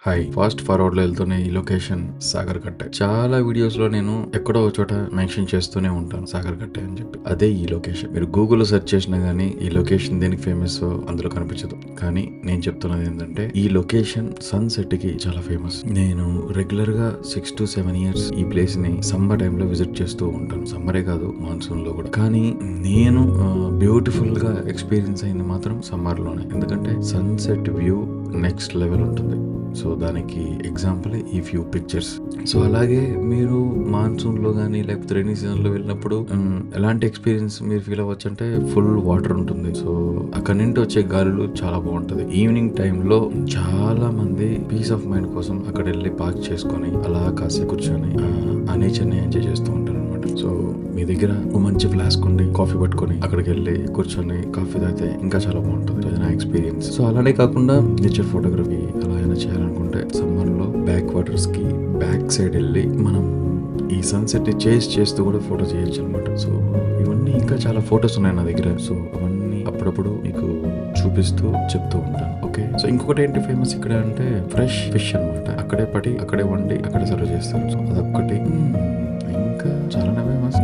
Hi fast forward లో వెళ్తూనే ఈ లొకేషన్ సాగర్ కట్టే. చాలా వీడియోస్ లో నేను ఎక్కడో ఒక చోట మెన్షన్ చేస్తూనే ఉంటాను సాగర్ కట్టే అని చెప్పి. అదే ఈ లొకేషన్. మీరు గూగుల్ లో సెర్చ్ చేసినా గానీ ఈ లొకేషన్ దేనికి ఫేమస్ అందులో కనిపించదు. కానీ నేను చెప్తున్నది ఏంటంటే ఈ లొకేషన్ సన్సెట్ కి చాలా ఫేమస్. నేను రెగ్యులర్ గా 6 to 7 years ఈ ప్లేస్ ని సమ్మర్ టైమ్ లో విజిట్ చేస్తూ ఉంటాను. సమ్మరే కాదు, మాన్సూన్ లో కూడా. కానీ నేను బ్యూటిఫుల్ గా ఎక్స్పీరియన్స్ అయింది మాత్రం సమ్మర్ లోనే. ఎందుకంటే సన్సెట్ వ్యూ నెక్స్ట్ లెవెల్ ఉంటుంది. సో దానికి ఎగ్జాంపుల్ ఈ ఫ్యూ పిక్చర్స్. సో అలాగే మీరు మాన్సూన్ లో కానీ లేకపోతే రైనీ సీజన్ లో వెళ్ళినప్పుడు ఎలాంటి ఎక్స్పీరియన్స్ మీరు ఫీల్ అవ్వచ్చు అంటే ఫుల్ వాటర్ ఉంటుంది. సో అక్కడ నుండి వచ్చే గాలులు చాలా బాగుంటది. ఈవినింగ్ టైంలో చాలా మంది పీస్ ఆఫ్ మైండ్ కోసం అక్కడ వెళ్ళి పార్క్ చేసుకొని అలా కాసేపు కూర్చొని ఆ నేచర్ ని ఎంజాయ్ చేస్తూ ఉంటారు అనమాట. సో మీ దగ్గర ఒక మంచి ఫ్లాస్క్ ఉండి కాఫీ పట్టుకొని అక్కడికి వెళ్ళి కూర్చొని కాఫీ తాగితే ఇంకా చాలా బాగుంటుంది. అది నా ఎక్స్పీరియన్స్. సో అలానే కాకుండా నేచర్ ఫోటోగ్రఫీ అలా అయినా చేయాలనుకుంటే సమ్మర్ లో బ్యాక్ వాటర్స్ కి బ్యాక్ సైడ్ వెళ్ళి మనం ఈ సన్సెట్ ని చేస్తూ కూడా ఫోటో చేయొచ్చు అనమాట. సో ఇవన్నీ ఇంకా చాలా ఫొటోస్ ఉన్నాయి నా దగ్గర. సో అవన్నీ అప్పుడప్పుడు మీకు చూపిస్తూ చెప్తూ ఉంటాను. ఓకే. సో ఇంకొకటి ఏంటి ఫేమస్ ఇక్కడ అంటే ఫ్రెష్ ఫిష్ అనమాట. అక్కడే పడి అక్కడే వండి అక్కడే సర్వ్ చేస్తారు. సో అదొక్కటి ఇంకా చాలానే ఫేమస్.